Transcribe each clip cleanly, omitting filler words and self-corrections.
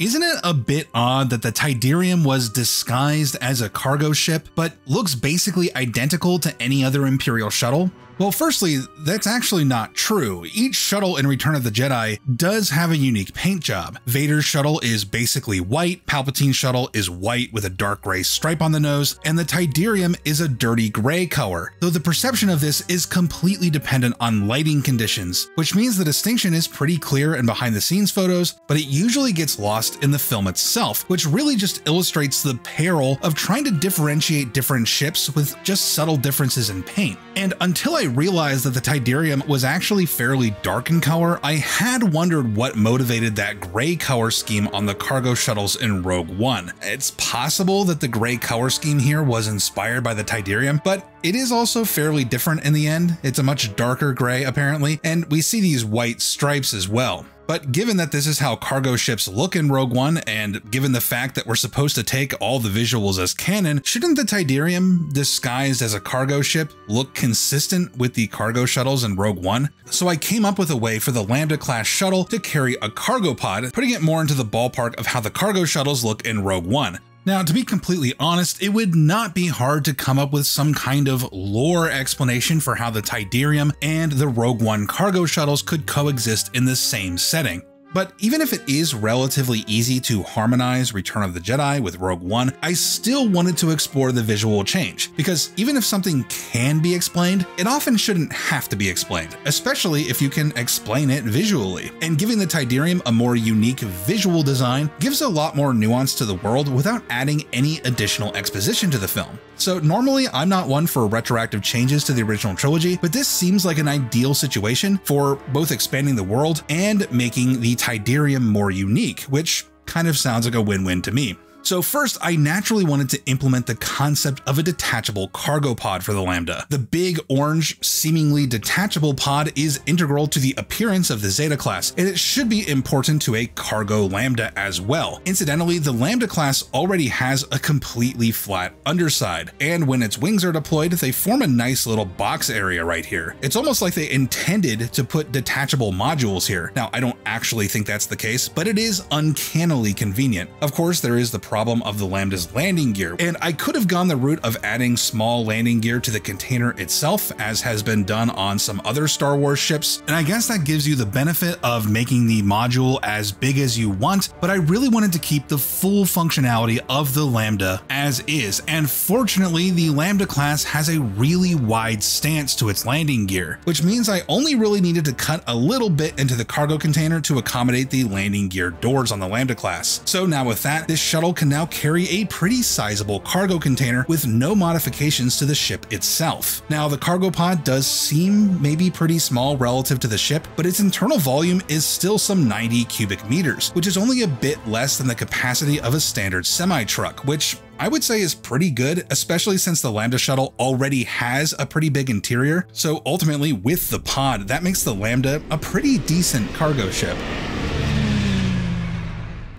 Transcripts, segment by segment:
Isn't it a bit odd that the Tyderium was disguised as a cargo ship, but looks basically identical to any other Imperial shuttle? Well, firstly, that's actually not true. Each shuttle in Return of the Jedi does have a unique paint job. Vader's shuttle is basically white, Palpatine's shuttle is white with a dark gray stripe on the nose, and the Tyderium is a dirty gray color, though the perception of this is completely dependent on lighting conditions, which means the distinction is pretty clear in behind-the-scenes photos, but it usually gets lost in the film itself, which really just illustrates the peril of trying to differentiate different ships with just subtle differences in paint. And until I realized that the Tyderium was actually fairly dark in color, I had wondered what motivated that gray color scheme on the cargo shuttles in Rogue One. It's possible that the gray color scheme here was inspired by the Tyderium, but it is also fairly different in the end. It's a much darker gray apparently, and we see these white stripes as well. But given that this is how cargo ships look in Rogue One, and given the fact that we're supposed to take all the visuals as canon, shouldn't the Tyderium, disguised as a cargo ship, look consistent with the cargo shuttles in Rogue One? So I came up with a way for the Lambda-class shuttle to carry a cargo pod, putting it more into the ballpark of how the cargo shuttles look in Rogue One. Now, to be completely honest, it would not be hard to come up with some kind of lore explanation for how the Tyderium and the Rogue One cargo shuttles could coexist in the same setting. But even if it is relatively easy to harmonize Return of the Jedi with Rogue One, I still wanted to explore the visual change, because even if something can be explained, it often shouldn't have to be explained, especially if you can explain it visually. And giving the Tyderium a more unique visual design gives a lot more nuance to the world without adding any additional exposition to the film. So normally I'm not one for retroactive changes to the original trilogy, but this seems like an ideal situation for both expanding the world and making the Tyderium more unique, which kind of sounds like a win-win to me. So first, I naturally wanted to implement the concept of a detachable cargo pod for the Lambda. The big orange, seemingly detachable pod is integral to the appearance of the Zeta class, and it should be important to a cargo Lambda as well. Incidentally, the Lambda class already has a completely flat underside, and when its wings are deployed, they form a nice little box area right here. It's almost like they intended to put detachable modules here. Now, I don't actually think that's the case, but it is uncannily convenient. Of course, there is the problem of the Lambda's landing gear, and I could have gone the route of adding small landing gear to the container itself, as has been done on some other Star Wars ships, and I guess that gives you the benefit of making the module as big as you want, but I really wanted to keep the full functionality of the Lambda as is, and fortunately the Lambda class has a really wide stance to its landing gear, which means I only really needed to cut a little bit into the cargo container to accommodate the landing gear doors on the Lambda class. So now with that, this shuttle can now carry a pretty sizable cargo container with no modifications to the ship itself. Now, the cargo pod does seem maybe pretty small relative to the ship, but its internal volume is still some 90 cubic meters, which is only a bit less than the capacity of a standard semi-truck, which I would say is pretty good, especially since the Lambda shuttle already has a pretty big interior. So ultimately, with the pod, that makes the Lambda a pretty decent cargo ship.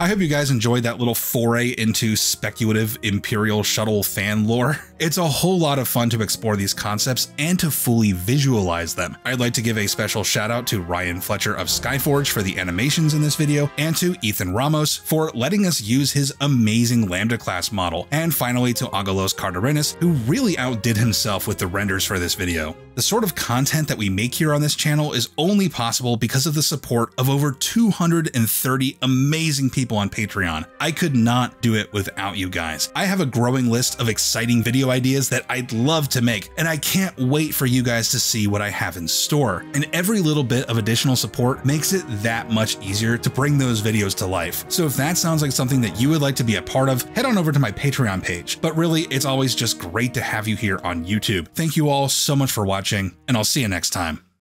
I hope you guys enjoyed that little foray into speculative Imperial shuttle fan lore. It's a whole lot of fun to explore these concepts and to fully visualize them. I'd like to give a special shout out to Ryan Fletcher of Skyforge for the animations in this video, and to Ethan Ramos for letting us use his amazing Lambda class model, and finally to Agalos Carderenas, who really outdid himself with the renders for this video. The sort of content that we make here on this channel is only possible because of the support of over 230 amazing people on Patreon. I could not do it without you guys. I have a growing list of exciting video ideas that I'd love to make, and I can't wait for you guys to see what I have in store. And every little bit of additional support makes it that much easier to bring those videos to life. So if that sounds like something that you would like to be a part of, head on over to my Patreon page. But really, it's always just great to have you here on YouTube. Thank you all so much for watching, and I'll see you next time.